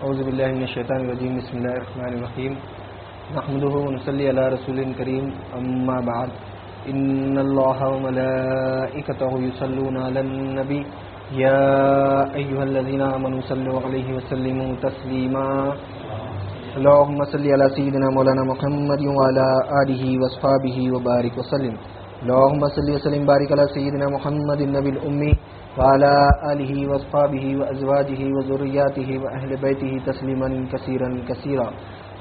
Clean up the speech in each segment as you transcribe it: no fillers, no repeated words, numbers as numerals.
اعوذ باللہ من الشیطان الرجیم بسم اللہ الرحمن الرحیم نحمده ونصلی علی رسول کریم اما بعد ان اللہ وملائکتہ یصلون علی النبی یا ایھا الذین آمنوا صلوا علیہ وسلموا تسلیما اللهم صل على سيدنا مولانا محمد وعلى آله وصحبه وبارك وسلم اللهم صل وسلم بارك على سيدنا محمد النبي الأمي وعلى آله وصحبه وأزواجه وذرياته وأهل بيته تسليما كثيرا كثيرا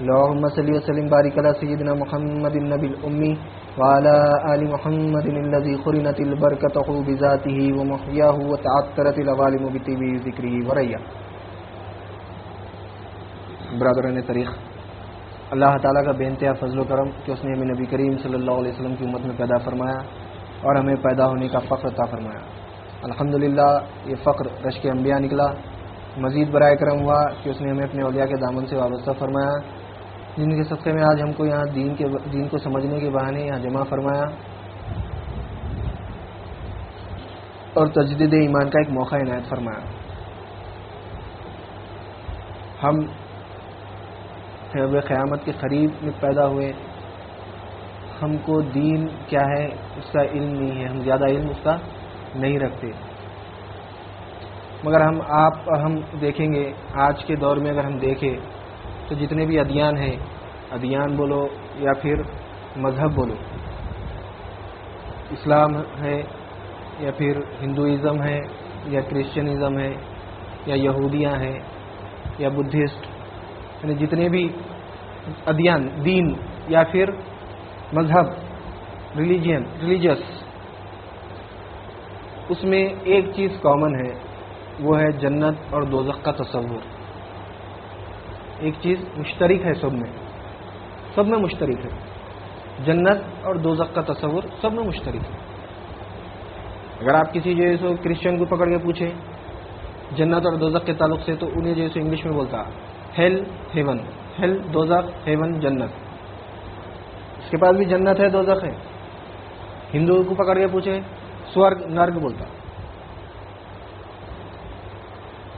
اللهم صل وسلم بارك على سيدنا محمد النبي الأمي وعلى آل محمد الذي قرنت البركة بذاته ومحياه وتعطرت العوالم بطيب ذكره وريا. برادران طریق، اللہ تعالیٰ کا بے انتہا فضل و کرم کہ اس نے ہمیں نبی کریم صلی اللہ علیہ وسلم کی امت میں پیدا فرمایا اور ہمیں پیدا ہونے کا فخر عطا فرمایا. الحمدللہ یہ فخر رشک انبیاء نکلا. مزید برائے کرم ہوا کہ اس نے ہمیں اپنے اولیاء کے دامن سے وابستہ فرمایا، جن کے صدقے میں آج ہم کو یہاں دین کو سمجھنے کے بہانے یہاں جمع فرمایا اور تجدید ایمان کا ایک موقع عنایت فرمایا. ہم قیامت کے قریب میں پیدا ہوئے، ہم کو دین کیا ہے اس کا علم نہیں ہے، ہم زیادہ علم اس کا نہیں رکھتے. مگر ہم دیکھیں گے آج کے دور میں اگر ہم دیکھیں تو جتنے بھی ادیان ہیں، ادیان بولو یا پھر مذہب بولو، اسلام ہے یا پھر ہندوازم ہے یا کرسچنزم ہے یا یہودیاں ہیں یا بدھسٹ، یعنی جتنے بھی ادیان، دین یا پھر مذہب، ریلیجس، اس میں ایک چیز کامن ہے، وہ ہے جنت اور دوزخ کا تصور. ایک چیز مشترک ہے سب میں مشترک ہے. جنت اور دوزخ کا تصور سب میں مشترک ہے. اگر آپ کسی جو ہے سو کرسچن کو پکڑ کے پوچھیں جنت اور دوزخ کے تعلق سے، تو انہیں جو ہے سو انگلش میں بولتا ہیل ہیون، ہیل دوزخ، ہیون جنت. اس کے پاس بھی جنت ہے، دوزخ ہے. ہندو کو پکڑ کے پوچھے سورگ نرگ بولتا.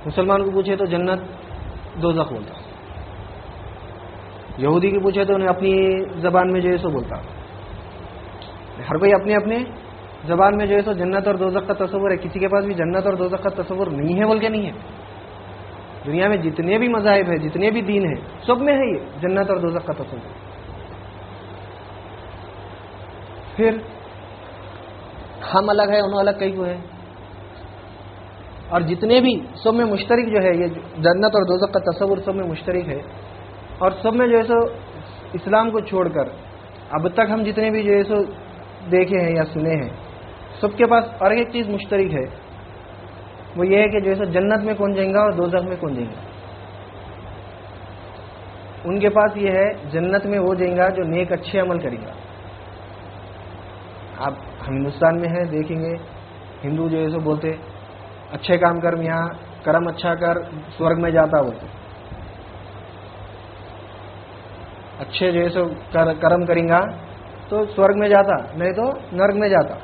مسلمان کو پوچھے تو جنت دوزخ بولتا. یہودی کو پوچھے تو انہیں اپنی زبان میں جو ہے سو بولتا. ہر کوئی اپنے اپنے زبان میں جو ہے سو جنت اور دوزخ کا تصور ہے. کسی کے پاس بھی جنت اور دوزخ کا تصور نہیں ہے بول کے نہیں ہے. دنیا میں جتنے بھی مذاہب ہیں، جتنے بھی دین ہیں، سب میں ہے یہ جنت اور دوزخ کا تصور. پھر ہم الگ ہے، انہوں الگ کئی کو ہے، اور جتنے بھی سب میں مشترک جو ہے یہ جنت اور دوزخ کا تصور سب میں مشترک ہے. اور سب میں جو ہے سو اسلام کو چھوڑ کر اب تک ہم جتنے بھی جو ہے سو دیکھے ہیں یا سنے ہیں، سب کے پاس اور ایک چیز مشترک ہے، وہ یہ ہے کہ جو ہے سو جنت میں کون جائیں گا اور دوزخ میں کون جائیں گا. ان کے پاس یہ ہے جنت میں وہ جائیں گا جو نیک اچھے عمل کرے گا. آپ ہندوستان میں ہیں، دیکھیں گے ہندو جو ہے سو بولتے اچھے کام کر، یہاں کرم اچھا کر سورگ میں جاتا بولتے. اچھے جو ہے سو کرم کریں گا تو سورگ میں جاتا، نہیں تو نرگ میں جاتا.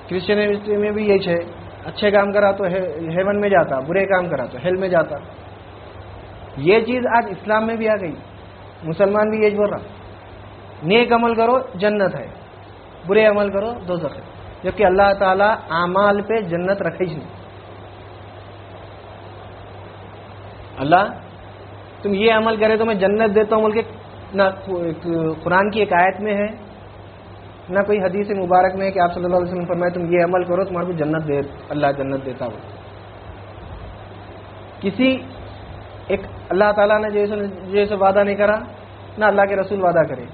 کرسچنٹی میں بھی یہی ہے، اچھے کام کرا تو ہیون میں جاتا، برے کام کرا تو ہیل میں جاتا. یہ چیز آج اسلام میں بھی آ گئی. مسلمان بھی یہی بول رہا، نیک عمل کرو جنت ہے، برے عمل کرو دوزخ ہے. جبکہ اللہ تعالیٰ اعمال پہ جنت رکھے ہی نہیں. اللہ تم یہ عمل کرے تو میں جنت دیتا ہوں بول کے نہ قرآن کی ایک آیت میں ہے، نہ کوئی حدیث مبارک میں ہے کہ آپ صلی اللہ علیہ وسلم فرمائے تم یہ عمل کرو تمہارے کو جنت دے، اللہ جنت دیتا ہو. کسی ایک اللہ تعالیٰ نے جیسے وعدہ نہیں کرا، نہ اللہ کے رسول وعدہ کرے.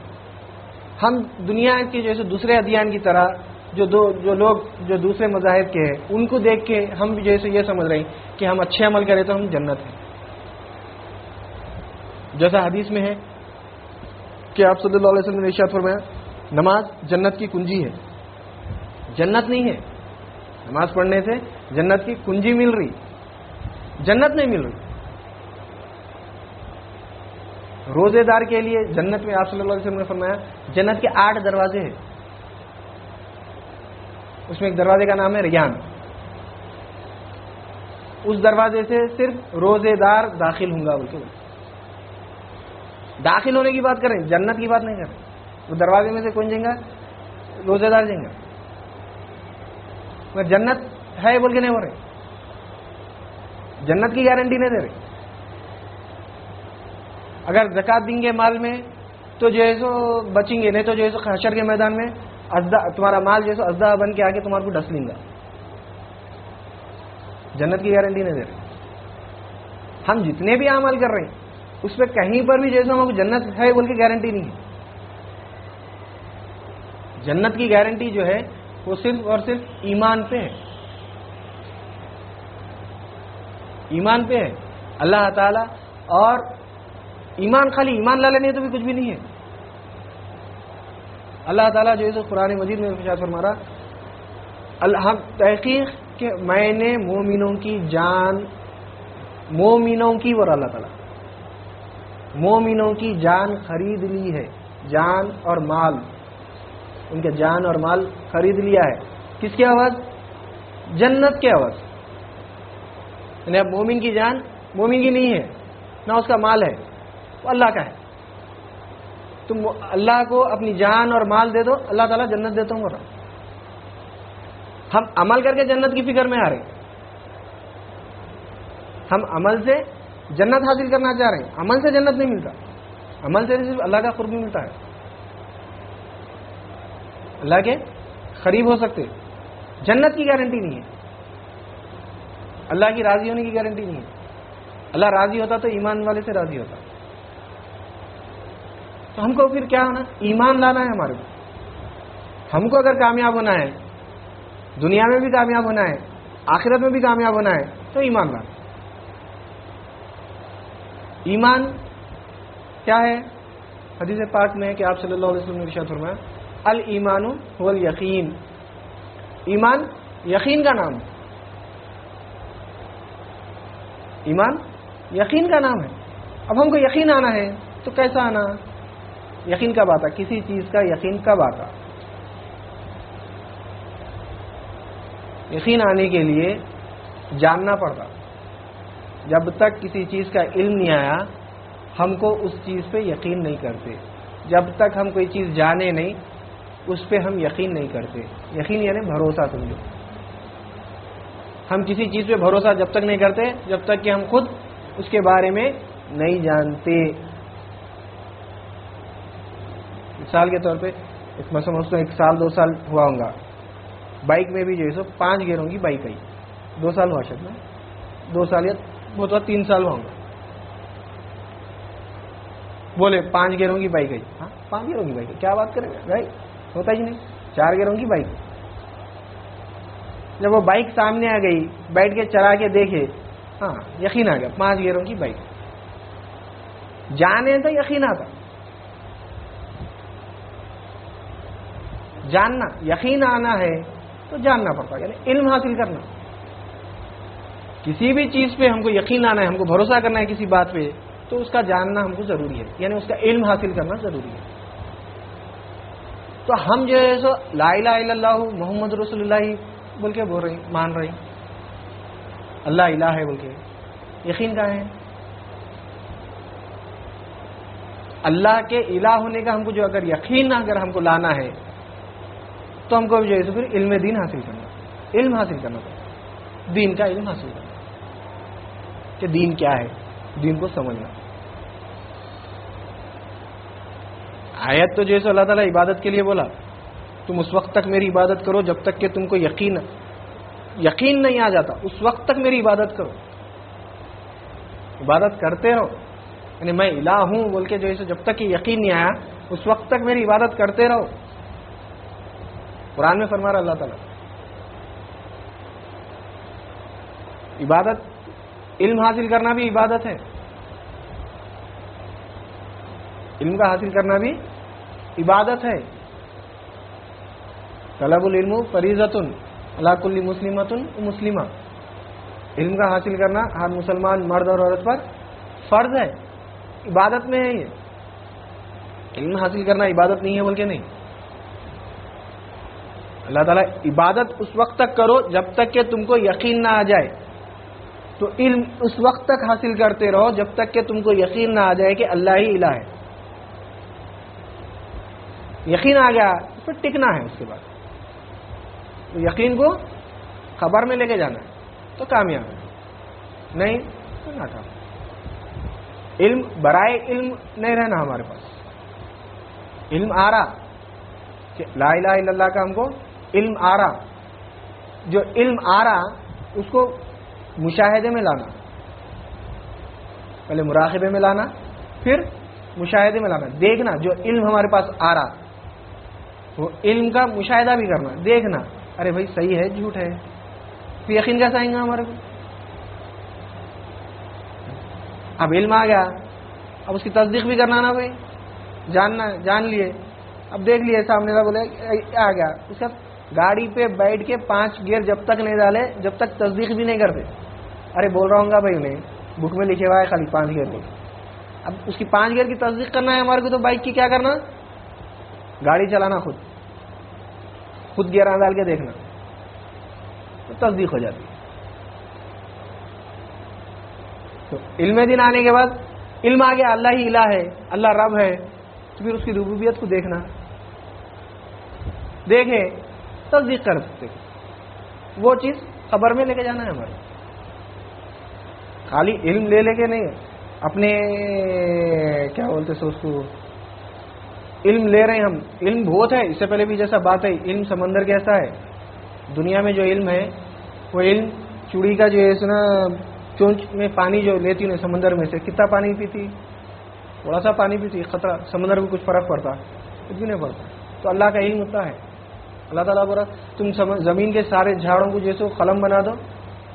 ہم دنیا کی جیسے دوسرے ادیان کی طرح جو لوگ جو دوسرے مذاہب کے ہیں ان کو دیکھ کے ہم بھی جیسے یہ سمجھ رہے ہیں کہ ہم اچھے عمل کریں تو ہم جنت ہیں. جیسا حدیث میں ہے کہ آپ صلی اللہ علیہ وسلم نے ارشاد فرمایا نماز جنت کی کنجی ہے. جنت نہیں ہے، نماز پڑھنے سے جنت کی کنجی مل رہی، جنت نہیں مل رہی. روزے دار کے لیے جنت میں آپ صلی اللہ علیہ وسلم نے فرمایا جنت کے 8 دروازے ہیں. اس میں ایک دروازے کا نام ہے ریان. اس دروازے سے صرف روزے دار داخل ہوں گا بول کے داخل ہونے کی بات کریں، جنت کی بات نہیں کر رہے. وہ دروازے میں سے کون جائیں گا؟ روزے دار جائیں گا. مگر جنت ہے بول کے نہیں ہو رہے، جنت کی گارنٹی نہیں دے رہے. اگر زکات دیں گے مال میں تو جو ہے سو بچیں گے، نہیں تو جو ہے سو حشر کے میدان میں تمہارا مال جو ہے سو ازدہ بن کے آگے تمہارے کو ڈس لیں گا. جنت کی گارنٹی نہیں دے رہے. ہم جتنے بھی عمل کر رہے ہیں اس پہ کہیں پر بھی جیسے ہم کو جنت ہے بول کے گارنٹی نہیں ہے. جنت کی گارنٹی جو ہے وہ صرف اور صرف ایمان پہ ہے، ایمان پہ ہے. اللہ تعالی اور ایمان، خالی ایمان لا لینے تو بھی کچھ بھی نہیں ہے. اللہ تعالیٰ جو ہے تو قرآن مجید میں ارشاد فرما رہا، تحقیق کہ میں نے مومنوں کی جان، مومنوں کی، اور اللہ تعالیٰ مومنوں کی جان خرید لی ہے، جان اور مال، ان کے جان اور مال خرید لیا ہے. کس کے عوض؟ جنت کے عوض. یعنی اب مومن کی جان مومن کی نہیں ہے، نہ اس کا مال ہے، وہ اللہ کا ہے. تم اللہ کو اپنی جان اور مال دے دو، اللہ تعالیٰ جنت دیتا ہوں. ہم عمل کر کے جنت کی فکر میں آ رہے ہیں، ہم عمل سے جنت حاصل کرنا چاہ رہے ہیں. عمل سے جنت نہیں ملتا، عمل سے صرف اللہ کا قرب ملتا ہے. اللہ کے قریب ہو سکتے، جنت کی گارنٹی نہیں ہے، اللہ کی راضی ہونے کی گارنٹی نہیں ہے. اللہ راضی ہوتا تو ایمان والے سے راضی ہوتا. تو ہم کو پھر کیا ہونا؟ ایمان لانا ہے ہمارے کو. ہم کو اگر کامیاب ہونا ہے، دنیا میں بھی کامیاب ہونا ہے، آخرت میں بھی کامیاب ہونا ہے، تو ایمان لانا. ایمان کیا ہے؟ حدیث پاک میں ہے کہ آپ صلی اللہ علیہ وسلم نے ارشاد فرمایا، الایمان هو الیقین. ایمان یقین کا نام ہے، ایمان یقین کا نام ہے. اب ہم کو یقین آنا ہے تو کیسا آنا؟ یقین کب آتا؟ کسی چیز کا یقین کب آتا؟ یقین آنے کے لیے جاننا پڑتا. جب تک کسی چیز کا علم نہیں آیا ہم کو اس چیز پہ یقین نہیں کرتے. جب تک ہم کوئی چیز جانے نہیں اس پہ ہم یقین نہیں کرتے. یقین یعنی بھروسہ سمجھو. ہم کسی چیز پہ بھروسہ جب تک نہیں کرتے جب تک کہ ہم خود اس کے بارے میں نہیں جانتے. مثال کے طور پہ میں سمجھتا ہوں 1 سال 2 سال ہوا ہوں گا، بائک میں بھی جو ہے سو 5 گیئروں کی بائک آئی. 2 سال ہوا شاید میں، 2 سال یا بہت 3 سال ہوا ہوں گا. بولے 5 گیئروں کی بائک آئی. ہاں 5 گیئروں کی بائک، کیا بات کریں گے بھائی، ہوتا ہی نہیں. 4 گیئروں کی بائک. جب وہ بائک سامنے آ گئی، بیٹھ کے چلا کے دیکھے، ہاں یقین آ گیا 5 گیئروں کی بائک. جانے تو یقین آتا، جاننا، یقین آنا ہے تو جاننا پڑتا، یعنی علم حاصل کرنا. کسی بھی چیز پہ ہم کو یقین آنا ہے، ہم کو بھروسہ کرنا ہے کسی بات پہ، تو اس کا جاننا ہم کو ضروری ہے، یعنی اس کا علم حاصل کرنا ضروری ہے. تو ہم جو ہے سو لا الہ الا اللہ محمد رسول اللہ بول کے بول رہے ہیں، مان رہے ہیں اللہ الہ ہے بول کے. یقین کا ہے اللہ کے الہ ہونے کا. ہم کو جو اگر یقین اگر ہم کو لانا ہے تو ہم کو جو ہے پھر علم دین حاصل کرنا، علم حاصل کرنا پڑتا، دین کا علم حاصل کرنا کہ دین کیا ہے، دین کو سمجھنا. آیت تو جیسے اللہ تعالیٰ عبادت کے لیے بولا، تم اس وقت تک میری عبادت کرو جب تک کہ تم کو یقین نہیں آ جاتا، اس وقت تک میری عبادت کرو. عبادت کرتے رہو، یعنی میں الہ ہوں بول کے جو ہے جب تک کہ یقین نہیں آیا اس وقت تک میری عبادت کرتے رہو. قرآن میں فرما رہا اللہ تعالیٰ عبادت، علم حاصل کرنا بھی عبادت ہے. علم کا حاصل کرنا بھی عبادت ہے. طلب العلم فریضۃ علی کل مسلمۃ و مسلمہ. علم کا حاصل کرنا ہر مسلمان مرد اور عورت پر فرض ہے، عبادت میں ہے. یہ علم حاصل کرنا عبادت نہیں ہے بول کے نہیں. اللہ تعالیٰ عبادت اس وقت تک کرو جب تک کہ تم کو یقین نہ آ جائے. تو علم اس وقت تک حاصل کرتے رہو جب تک کہ تم کو یقین نہ آ جائے کہ اللہ ہی الہ ہے. یقین آ گیا پھر ٹکنا ہے. اس کے بعد تو یقین کو خبر میں لے کے جانا ہے تو کامیاب ہے, نہیں تو ناکام. علم برائے علم نہیں رہنا ہمارے پاس. علم آ رہا کہ لا الہ الا اللہ کا ہم کو علم آ رہا, جو علم آ رہا اس کو مشاہدے میں لانا, پہلے مراقبے میں لانا پھر مشاہدے میں لانا, دیکھنا جو علم ہمارے پاس آ رہا وہ علم کا مشاہدہ بھی کرنا, دیکھنا ارے بھائی صحیح ہے جھوٹ ہے, پھر یقین کیسا آئیں گا ہمارے کو. اب علم آ گیا, اب اس کی تصدیق بھی کرنا نا بھائی, جاننا جان لیے, اب دیکھ لیے سامنے سے بولے آ گیا, اس کا گاڑی پہ بیٹھ کے 5 گیئر جب تک نہیں ڈالے جب تک تصدیق بھی نہیں کرتے. ارے بول رہا ہوں گا بھائی انہیں بک میں لکھے ہوا ہے خالی 5 گیئر بول. اب اس کی 5 گیئر کی تصدیق کرنا ہے ہمارے کو, تو بائک کی کیا کرنا, گاڑی چلانا خود گیئر ڈال کے دیکھنا تو تصدیق ہو جاتی. تو علم دین آنے کے بعد علم آ گیا اللہ ہی الہ ہے, اللہ رب ہے, تو پھر اس کی ربوبیت کو دیکھنا, دیکھیں تصدیق کر سکتے, وہ چیز خبر میں لے کے جانا ہے ہمارے. خالی علم لے کے نہیں, اپنے کیا بولتے سو اس کو, علم لے رہے ہیں ہم, علم بہت ہے. اس سے پہلے بھی جیسا بات ہے علم سمندر کیسا ہے, دنیا میں جو علم ہے وہ علم چوڑی کا جو ہے نا چونچ میں پانی جو لیتی نا سمندر میں سے, کتنا پانی پیتی, تھوڑا سا پانی پیتی, خطرہ سمندر میں کچھ فرق پڑتا, کچھ بھی نہیں پڑتا. تو اللہ کا علم ہوتا ہے. اللہ تعالیٰ بولا تم زمین کے سارے جھاڑوں کو جیسے قلم بنا دو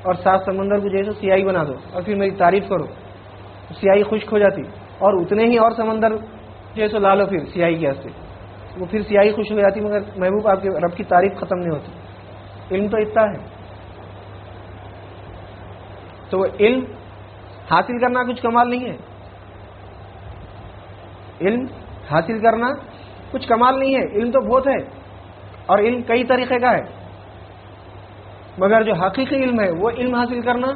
اور 7 سمندر کو جیسے سیاہی بنا دو اور پھر میری تعریف کرو, سیاہی خشک ہو جاتی, اور اتنے ہی اور سمندر جیسے لا لو پھر سیاہی کے ہاستے, وہ پھر سیاہی خشک ہو جاتی, مگر محبوب آپ کے رب کی تعریف ختم نہیں ہوتی. علم تو اتنا ہے. تو وہ علم حاصل کرنا کچھ کمال نہیں ہے, علم حاصل کرنا کچھ کمال نہیں ہے. علم تو بہت ہے اور علم کئی طریقے کا ہے, مگر جو حقیقی علم ہے وہ علم حاصل کرنا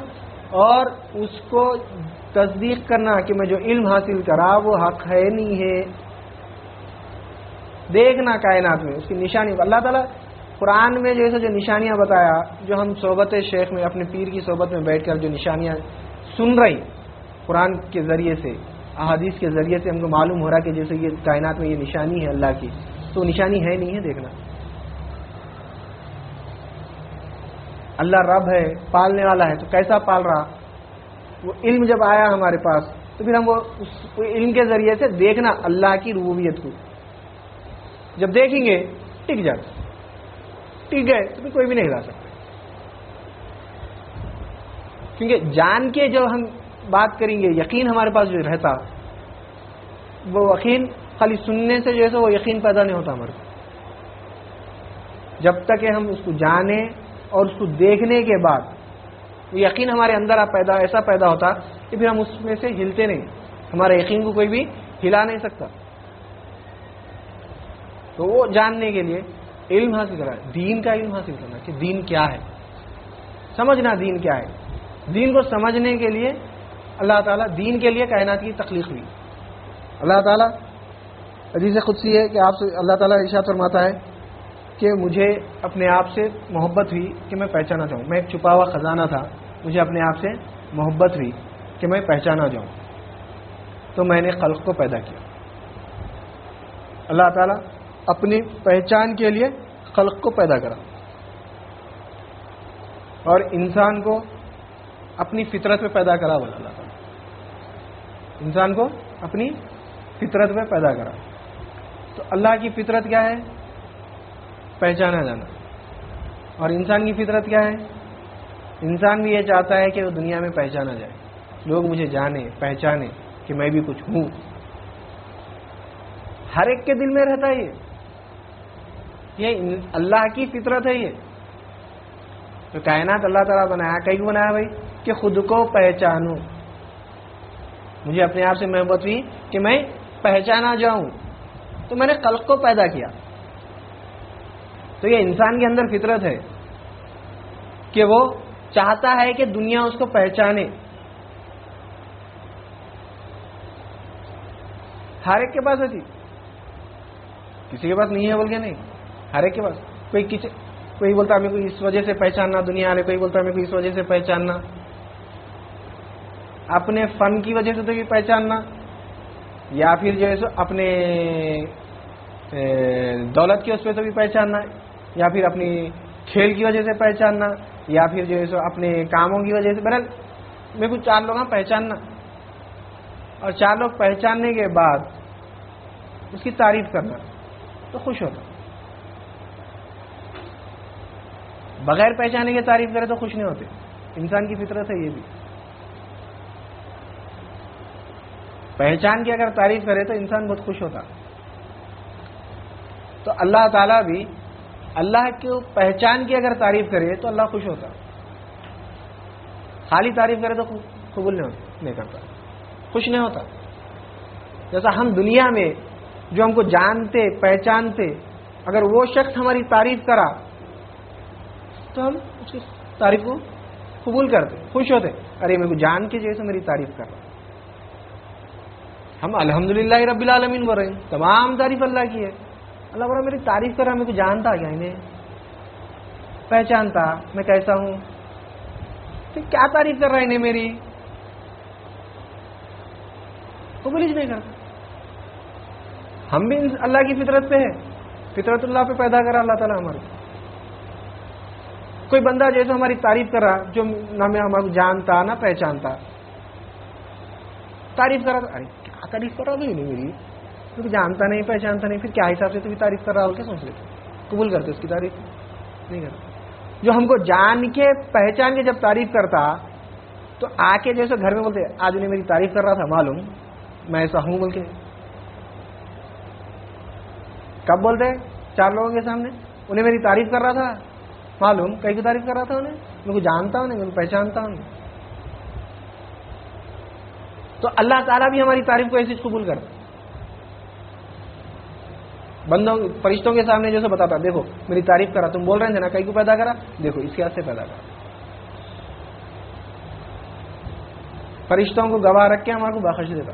اور اس کو تصدیق کرنا کہ میں جو علم حاصل کرا وہ حق ہے نہیں ہے. دیکھنا کائنات میں اس کی نشانی. اللہ تعالیٰ قرآن میں جیسے جو نشانیاں بتایا, جو ہم صحبت شیخ میں اپنے پیر کی صحبت میں بیٹھ کر جو نشانیاں سن رہی قرآن کے ذریعے سے, احادیث کے ذریعے سے ہم کو معلوم ہو رہا کہ جیسے یہ کائنات میں یہ نشانی ہے اللہ کی, تو نشانی ہے نہیں ہے. دیکھنا اللہ رب ہے, پالنے والا ہے, تو کیسا پال رہا, وہ علم جب آیا ہمارے پاس تو پھر ہم وہ اس علم کے ذریعے سے دیکھنا اللہ کی ربوبیت کو. جب دیکھیں گے ٹک جاتا, ٹک گئے تو پھر کوئی بھی نہیں ہلا سکتا. کیونکہ جان کے جب ہم بات کریں گے یقین ہمارے پاس جو رہتا, وہ یقین خالی سننے سے جو ہے وہ یقین پیدا نہیں ہوتا ہمارے کو. جب تک کہ ہم اس کو جانیں اور اس کو دیکھنے کے بعد وہ یقین ہمارے اندر ایسا پیدا ہوتا کہ پھر ہم اس میں سے ہلتے نہیں, ہمارے یقین کو کوئی بھی ہلا نہیں سکتا. تو وہ جاننے کے لیے علم حاصل کرنا, دین کا علم حاصل کرنا کہ دین کیا ہے, سمجھنا دین کیا ہے. دین کو سمجھنے کے لیے اللہ تعالیٰ دین کے لیے کائنات کی تخلیق ہوئی. اللہ تعالیٰ حدیث قدسی ہے کہ آپ سے اللہ تعالیٰ ارشاد فرماتا ہے کہ مجھے اپنے آپ سے محبت ہوئی کہ میں پہچانا چاہوں. میں ایک چھپا ہوا خزانہ تھا, مجھے اپنے آپ سے محبت ہوئی کہ میں پہچانا جاؤں, تو میں نے خلق کو پیدا کیا. اللہ تعالیٰ اپنی پہچان کے لیے خلق کو پیدا کرا اور انسان کو اپنی فطرت میں پیدا کرا. بولا اللہ تعالیٰ انسان کو اپنی فطرت میں پیدا کرا. تو اللہ کی فطرت کیا ہے, پہچانا جانا. اور انسان کی فطرت کیا ہے, انسان بھی یہ چاہتا ہے کہ وہ دنیا میں پہچانا جائے, لوگ مجھے جانے پہچانے کہ میں بھی کچھ ہوں. ہر ایک کے دل میں رہتا ہے یہ اللہ کی فطرت ہے. یہ تو کائنات اللہ تعالیٰ بنایا, کہیں بنایا بھائی کہ خود کو پہچانوں. مجھے اپنے آپ سے محبت ہوئی کہ میں پہچانا جاؤں, تو میں نے خلق کو پیدا کیا. تو یہ انسان کے اندر فطرت ہے کہ وہ چاہتا ہے کہ دنیا اس کو پہچانے. ہر ایک کے پاس ہے. کسی کے پاس نہیں ہے بول کے نہیں, ہر ایک کے پاس. کوئی بولتا ہے میرے کو اس وجہ سے پہچاننا دنیا والے, کوئی بولتا ہے میرے کو اس وجہ سے پہچاننا, اپنے فن کی وجہ سے تو بھی پہچاننا, یا پھر جو ہے سو اپنے دولت کی اس پہ تو بھی پہچاننا, یا پھر اپنی کھیل کی وجہ سے پہچاننا, یا پھر جو ہے سو اپنے کاموں کی وجہ سے. بہرحال میرے کو 4 لوگ پہچاننا, اور 4 لوگ پہچاننے کے بعد اس کی تعریف کرنا تو خوش ہوتا. بغیر پہچانے کے تعریف کرے تو خوش نہیں ہوتے. انسان کی فطرت ہے یہ بھی. پہچان کی اگر تعریف کرے تو انسان بہت خوش ہوتا. تو اللہ تعالیٰ بھی اللہ کی پہچان کی اگر تعریف کرے تو اللہ خوش ہوتا. خالی تعریف کرے تو قبول نہیں کرتا, خوش نہیں ہوتا. جیسا ہم دنیا میں جو ہم کو جانتے پہچانتے, اگر وہ شخص ہماری تعریف کرا تو ہم اس کی تعریف کو قبول کرتے, خوش ہوتے. ارے میرے کو جان کے جیسے میری تعریف کر رہا. ہم الحمدللہ رب العالمین بول رہے ہیں, تمام تعریف اللہ کی ہے. اللہ بول رہا میری تعریف کر رہا, میرے کو جانتا کیا, انہیں پہچانتا میں کیسا ہوں, پھر کیا تعریف کر رہا ہے انہیں میری, قبول ہی نہیں کرتا. ہم بھی اللہ کی فطرت پہ ہے, فطرت اللہ پہ پیدا کرا اللہ تعالیٰ ہمارے. کوئی بندہ جیسے ہماری تعریف کر رہا, جو نہ میں ہمارا جانتا نہ پہچانتا, تعریف کر رہا, ارے کیا تعریف کر رہا بھی نہیں میری, کیونکہ جانتا نہیں پہچانتا نہیں, پھر کیا حساب سے تو بھی تعریف کر رہا ہو, کیا سوچ لیتے, قبول کرتے اس کی تعریف نہیں کرتے. جو ہم کو جان کے پہچان کے جب تعریف کرتا تو آ کے جیسے گھر میں بولتے آج انہیں میری تعریف کر رہا تھا, معلوم میں ایسا ہوں بول کے. کب بولتے 4 لوگوں کے سامنے, انہیں میری تعریف کر رہا تھا, معلوم کہیں کی تعریف کر رہا تھا, انہیں میں کو جانتا ہوں نہیں, میں پہچانتا ہوں. تو اللہ تعالیٰ بھی ہماری تعریف کو ایسی قبول کرتا. بندوں فرشتوں کے سامنے جیسے بتاتا, دیکھو میری تعریف کرا, تم بول رہے تھے نا کہیں کو پیدا کرا, دیکھو اس کے ہاتھ سے پیدا کرا. فرشتوں کو گواہ رکھ کے ہمارے کو بخش دیتا.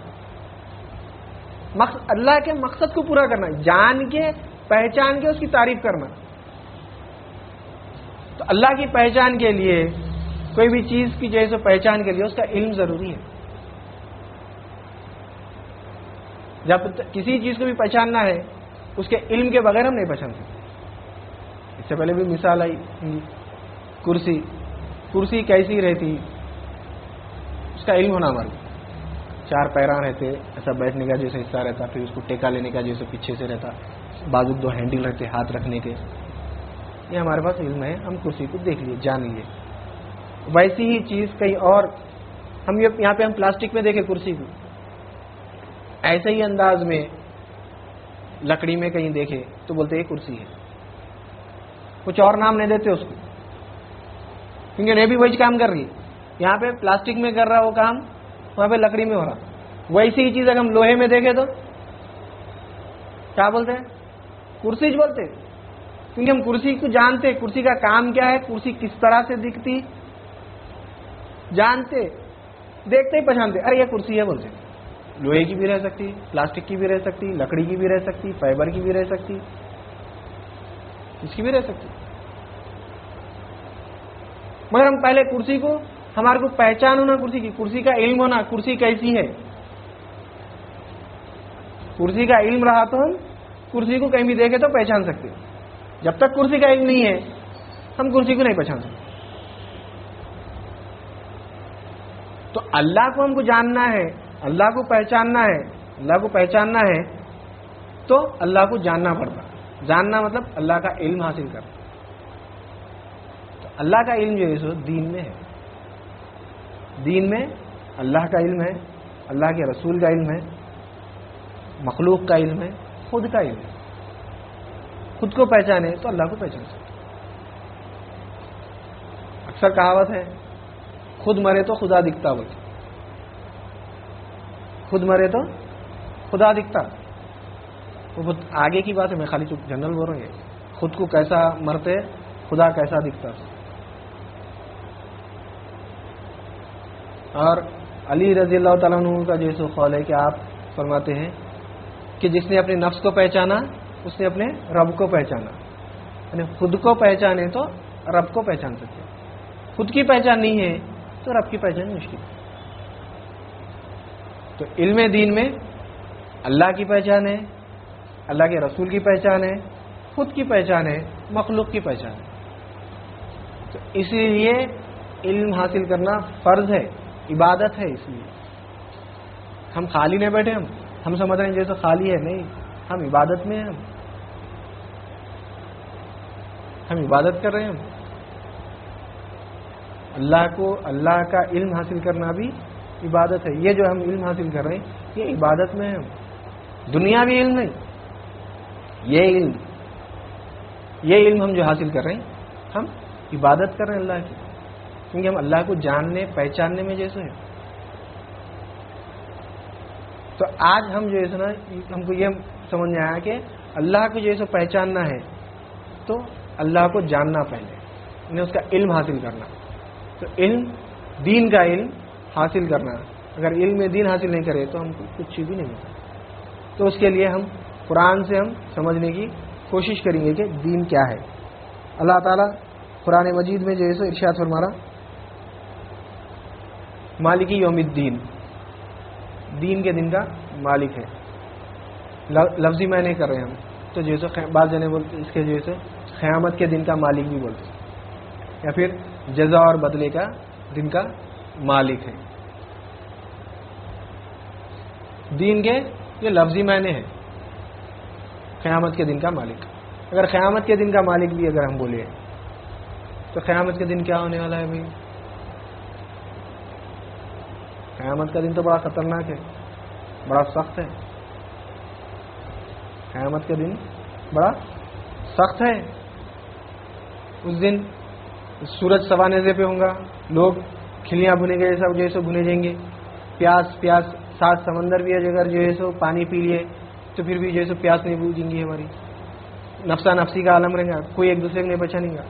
اللہ کے مقصد کو پورا کرنا, جان کے پہچان کے اس کی تعریف کرنا. تو اللہ کی پہچان کے لیے, کوئی بھی چیز کی جیسے پہچان کے لیے اس کا علم ضروری ہے. جب کسی چیز کو بھی پہچاننا ہے اس کے علم کے بغیر ہم نہیں پہچان سکتے. اس سے پہلے بھی مثال آئی, کرسی کیسی رہتی, اس کا علم ہونا ہمارے. 4 پیراں رہتے, ایسا بیٹھنے کا جیسے حصہ رہتا, پھر اس کو ٹیکا لینے کا جیسے پیچھے سے رہتا, بازو 2 ہینڈل رہتے ہاتھ رکھنے کے. یہ ہمارے پاس علم ہے, ہم کرسی کو دیکھ لیے, جان لیے. ویسی ہی چیز کہیں اور ہم یہاں پہ ہم پلاسٹک میں دیکھیں کرسی کو, ایسے ہی انداز میں لکڑی میں کہیں دیکھے تو بولتے یہ کرسی ہے, کچھ اور نام نہیں دیتے اس کو, کیونکہ یہ بھی وہی کام کر رہی ہے. یہاں پہ پلاسٹک میں کر رہا وہ کام, وہاں پہ لکڑی میں ہو رہا. ویسی ہی چیز اگر ہم لوہے میں دیکھیں تو کیا بولتے ہیں, کرسی بولتے, کیونکہ ہم کرسی کو جانتے, کرسی کا کام کیا ہے, کرسی کس طرح سے دکھتی جانتے, دیکھتے ہی پہچانتے, ارے یہ کرسی ہے بولتے. لوہے کی بھی رہ سکتی, پلاسٹک کی بھی رہ سکتی, لکڑی کی بھی رہ سکتی, فائبر کی بھی رہ سکتی, اس کی بھی رہ سکتی. مگر ہم پہلے کرسی کو, ہمارے کو پہچان ہونا کرسی کی, کرسی کا علم ہونا, کرسی کیسی ہے, کرسی کا علم رہا تو ہم کرسی کو کہیں بھی دیکھے تو پہچان سکتے. جب تک کرسی کا علم نہیں ہے ہم کرسی کو نہیں پہچان سکتے. تو اللہ کو ہم کو جاننا ہے, اللہ کو پہچاننا ہے, اللہ کو پہچاننا ہے تو اللہ کو جاننا پڑتا. جاننا مطلب اللہ کا علم حاصل کرنا. تو اللہ کا علم جو ہے سو دین میں ہے. دین میں اللہ کا علم ہے, اللہ کے رسول کا علم ہے, مخلوق کا علم ہے, خود کا علم ہے. خود کو پہچانے تو اللہ کو پہچان سکتے. اکثر کہاوت ہے, خود مرے تو خدا دکھتا, بولتے خود مرے تو خدا دکھتا. وہ بہت آگے کی بات ہے, میں خالی جنرل بول رہا ہوں. خود کو کیسا مرتے, خدا کیسا دکھتا. اور علی رضی اللہ تعالیٰ عنہ کا جو سو قول ہے کہ آپ فرماتے ہیں کہ جس نے اپنے نفس کو پہچانا اس نے اپنے رب کو پہچانا. یعنی خود کو پہچانے تو رب کو پہچان سکتے. خود کی پہچان نہیں ہے تو رب کی پہچان مشکل ہے. تو علم دین میں اللہ کی پہچان ہے, اللہ کے رسول کی پہچان ہے, خود کی پہچان ہے, مخلوق کی پہچان ہے. تو اسی لیے علم حاصل کرنا فرض ہے, عبادت ہے. اس لیے ہم خالی نہیں بیٹھے, ہم سمجھ رہے ہیں جیسے خالی ہے, نہیں, ہم عبادت میں ہیں, ہم عبادت کر رہے ہیں. اللہ کا علم حاصل کرنا بھی عبادت ہے. یہ جو ہم علم حاصل کر رہے ہیں یہ عبادت میں ہے. دنیاوی علم نہیں, یہ علم ہم جو حاصل کر رہے ہیں ہم عبادت کر رہے ہیں اللہ کی, کیونکہ ہم اللہ کو جاننے پہچاننے میں جیسے ہیں. تو آج ہم جو ہے نا ہم کو یہ سمجھ میں آیا کہ اللہ کو جیسے پہچاننا ہے تو اللہ کو جاننا پہلے, یعنی اس کا علم حاصل کرنا. تو علم دین کا علم حاصل کرنا, اگر علم دین حاصل نہیں کرے تو ہم کو کچھ بھی نہیں ملتا. تو اس کے لیے ہم قرآن سے ہم سمجھنے کی کوشش کریں گے کہ دین کیا ہے. اللہ تعالیٰ قرآن مجید میں جو ہے ارشاد فرمارا مالکی یوم الدین, دین کے دن کا مالک ہے. لفظی معنی کر رہے ہیں ہم, تو جیسے بعض جنے بولتے اس کے جیسے قیامت کے دن کا مالک بھی بولتے, یا پھر جزا اور بدلے کا دن کا مالک ہے. دین کے یہ لفظی معنی ہے, قیامت کے دن کا مالک. اگر قیامت کے دن کا مالک بھی اگر ہم بولے تو قیامت کے دن کیا ہونے والا ہے بھائی؟ قیامت کا دن تو بڑا خطرناک ہے, بڑا سخت ہے. قیامت کا دن بڑا سخت ہے. اس دن سورج سوا نیزے پہ ہوں گا, لوگ کھلیاں بھنے گئے سب جیسے بھنے جائیں گے. پیاس 7 سمندر بھی ہے, اگر جو ہے سو پانی پی لیے تو پھر بھی جو ہے سو پیاس نہیں بوجھیں گی ہماری. نفسا نفسی کا عالم رہے گا, کوئی ایک دوسرے کو نہیں پہچانے گا,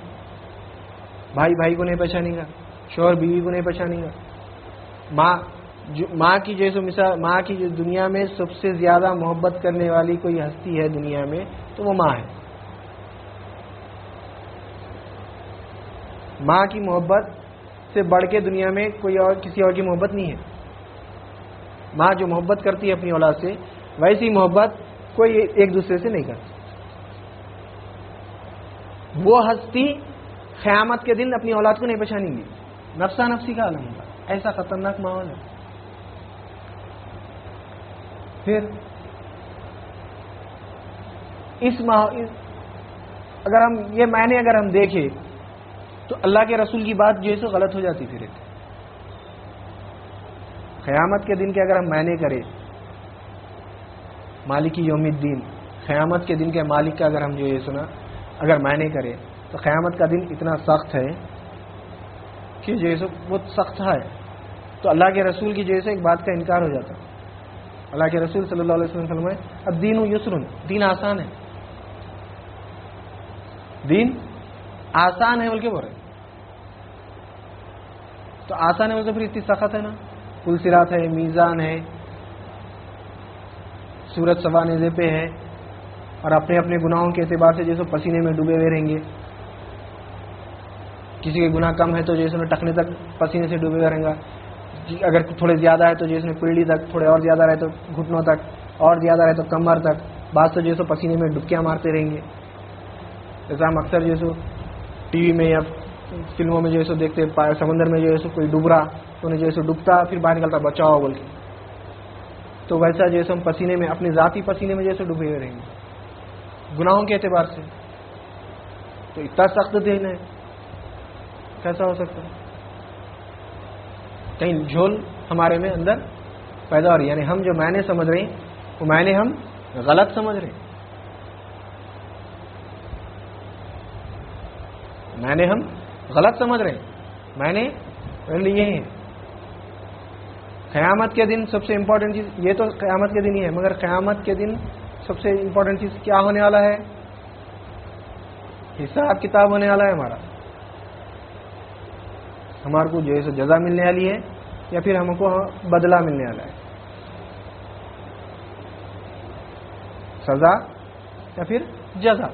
بھائی کو نہیں پہچانے گا, شوہر بیوی کو نہیں پہچانے گا. ماں کی جیسے مثال, ماں کی جو دنیا میں سب سے زیادہ محبت کرنے والی کوئی ہستی ہے دنیا میں تو وہ ماں ہے. ماں کی محبت سے بڑھ کے دنیا میں کوئی اور کسی اور کی محبت نہیں ہے. ماں جو محبت کرتی ہے اپنی اولاد سے, ویسی محبت کوئی ایک دوسرے سے نہیں کرتی. وہ ہستی قیامت کے دن اپنی اولاد کو نہیں پہچانیں گی. نفسا نفسی کا عالم ہوگا, ایسا خطرناک ماحول ہے. پھر اس اگر ہم یہ معنی اگر ہم دیکھیں تو اللہ کے رسول کی بات جو ہے سو غلط ہو جاتی. پھر قیامت کے دن کے اگر ہم معنی کریں, مالکی یوم الدین, قیامت کے دن کے مالک کا اگر ہم جو یہ سنا اگر معنی کریں تو قیامت کا دن اتنا سخت ہے کہ جو ہے سو بہت سخت ہے. تو اللہ کے رسول کی جیسے ایک بات کا انکار ہو جاتا. اللہ کے رسول صلی اللہ علیہ وسلم فرمائے الدین یسر, دین آسان ہے. دین آسان ہے بول کے بول رہے, تو آسان ہے بول کے پھر اتنی سخت ہے نا. پل صراط ہے, میزان ہے, سورج سوا نیزے پہ ہے, اور اپنے اپنے گناہوں کے اعتبار سے جیسے پسینے میں ڈوبے ہوئے رہیں گے. کسی کے گناہ کم ہے تو جیسے میں ٹخنے تک پسینے سے ڈوبے ہوئے رہیں گا, اگر تھوڑے زیادہ ہے تو جیسے میں پیڑھی تک, تھوڑے اور زیادہ رہے تو گھٹنوں تک, اور زیادہ رہے تو کمر تک. بعض تو جیسے پسینے میں ڈبکیاں مارتے رہیں گے. جیسا ہم اکثر جیسے ٹی وی میں یا فلموں میں جیسے دیکھتے سمندر میں جو ہے کوئی ڈوب رہا تو انہیں جیسے ڈوبتا پھر باہر نکلتا بچاؤ بول کے. تو ویسا جیسے ہم پسینے میں اپنے ذاتی پسینے میں جیسے ڈوبے ہوئے رہیں گے گناہوں کے اعتبار سے. تو اتنا سخت دین ہے, کیسا ہو سکتا ہے؟ کہیں جھول ہمارے میں اندر پیدا ہو رہی ہے. یعنی ہم جو معنی سمجھ رہے ہیں وہ معنی ہم غلط سمجھ رہے ہیں. معنی ہم غلط سمجھ رہے ہیں. معنی یہ ہے قیامت کے دن سب سے امپورٹنٹ چیز, یہ تو قیامت کے دن ہی ہے, مگر قیامت کے دن سب سے امپورٹنٹ چیز کیا ہونے والا ہے؟ حساب کتاب ہونے والا ہے. ہمارے کو جو ہے جزا ملنے والی ہے, یا پھر ہم کو بدلہ ملنے والا ہے؟ سزا یا پھر جزا؟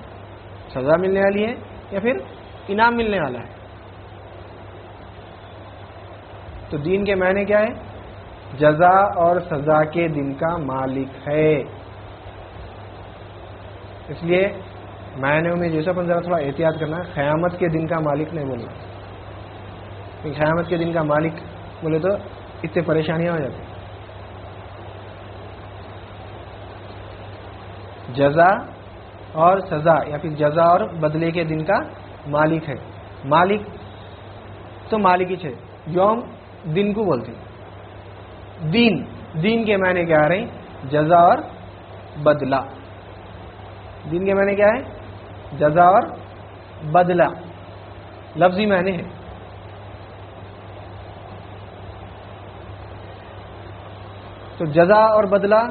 سزا ملنے والی ہے یا پھر انعام ملنے والا ہے؟ تو دین کے معنی کیا ہے؟ جزا اور سزا کے دن کا مالک ہے. اس لیے معنیوں میں جیسا اپن ذرا تھوڑا احتیاط کرنا ہے. قیامت کے دن کا مالک نہیں بولنا. قیامت کے دن کا مالک بولے تو اتنے پریشانیاں ہو جاتی. جزا اور سزا یا پھر جزا اور بدلے کے دن کا مالک ہے. مالک تو مالک ہی ہے. یوم دن کو بولتے. دین کے معنی کیا آ رہے ہیں؟ جزا اور بدلہ. دین کے معنی کیا ہے؟ جزا اور بدلہ. لفظی معنی ہے. تو جزا اور بدلہ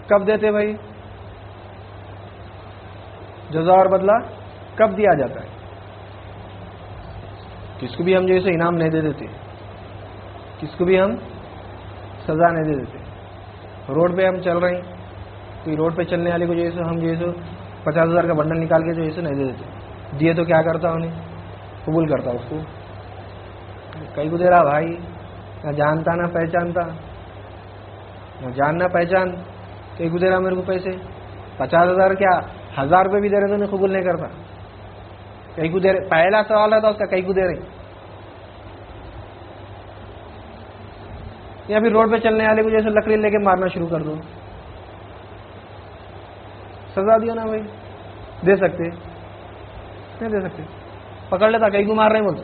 کب دیتے بھائی؟ جزا اور بدلہ کب دیا جاتا ہے؟ کس کو بھی ہم جیسے انعام نہیں دے دیتے, کس کو بھی ہم سزا نہیں دے دیتے. روڈ پہ ہم چل رہے ہیں, کوئی روڈ پہ چلنے والے کو جیسے ہم جیسے 50,000 کا بنڈل نکال کے جو ایسے نہیں دے دیتے. دیے تو کیا کرتا انہیں؟ قبول کرتا اس کو. کئی کو دے رہا بھائی, نہ جانتا نہ پہچانتا, نہ جاننا پہچان. کئی کو دے رہا میرے کو پیسے 50,000 کیا 1,000 روپے بھی دے رہے تو انہیں قبول نہیں کرتا. کئی کو دے رہے. پہلا سوال تھا اس کا کئی کو دے رہے. یا پھر روڈ پہ چلنے والے کو جیسے لکڑی لے کے مارنا شروع کر دو. سزا دیو نا بھائی. دے سکتے نہیں دے سکتے. پکڑ لیتا کئی کو مار رہے بولتے.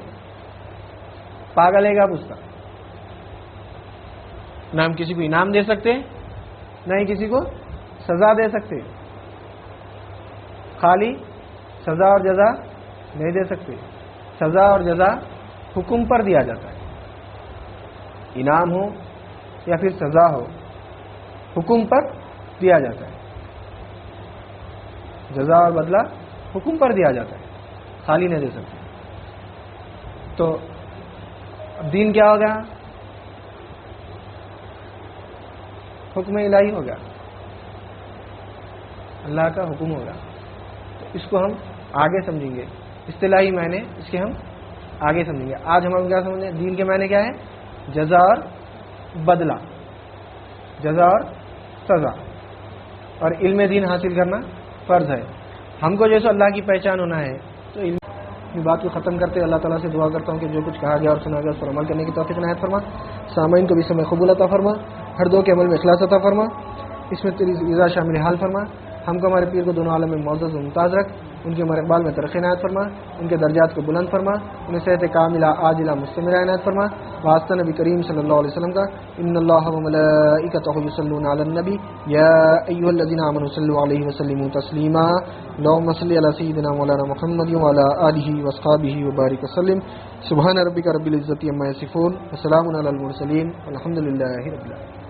پاگل ہے گا آپ اس کا. نہ ہم کسی کو انعام دے سکتے نہ ہی کسی کو سزا دے سکتے. خالی سزا اور جزا نہیں دے سکتے. سزا اور جزا حکم پر دیا جاتا ہے. انعام ہو یا پھر سزا ہو, حکم پر دیا جاتا ہے. جزا اور بدلہ حکم پر دیا جاتا ہے, خالی نہیں دے سکتے. تو دین کیا ہوگا؟ حکم الہی ہوگا, اللہ کا حکم ہوگا. اس کو ہم آگے سمجھیں گے. اصطلاحی معنی اس کے ہم آگے سمجھیں گے. آج ہم کیا سمجھیں؟ دین کے معنی کیا ہے؟ جزا اور بدلہ, جزا اور سزا. اور علم دین حاصل کرنا فرض ہے. ہم کو جیسے اللہ کی پہچان ہونا ہے تو علم بات کو ختم کرتے اللہ تعالیٰ سے دعا کرتا ہوں کہ جو کچھ کہا گیا اور سنا گیا اس پر عمل کرنے کی توفیق عنایت فرما. سامعین کو بھی سمے قبول عطا فرما. ہر دو کے عمل میں اخلاص عطا فرما. اس میں تیری رضا شامل حال فرما. ہم کو ہمارے پیر کو دونوں عالم میں معزز و ممتاز رکھ. ان کے ہمارے اقبال میں ترقی عنایت فرما. ان کے درجات کو بلند فرما. انہیں صحت کاملہ عاجلہ مستمرہ عنایت فرما. واسطہ نبی کریم صلی اللہ علیہ وسلم کا ان اللہ و ملائکتہ یصلون علی النبی یا ایھا الذین آمنوا صلوا علیہ وسلموا تسلیما. اللهم صل علی سیدنا مولانا محمد وعلی آلہ واصحابہ وبارک وسلم. سبحان ربک رب العزۃ عما یصفون وسلام علی المرسلین والحمد للہ رب العالمین.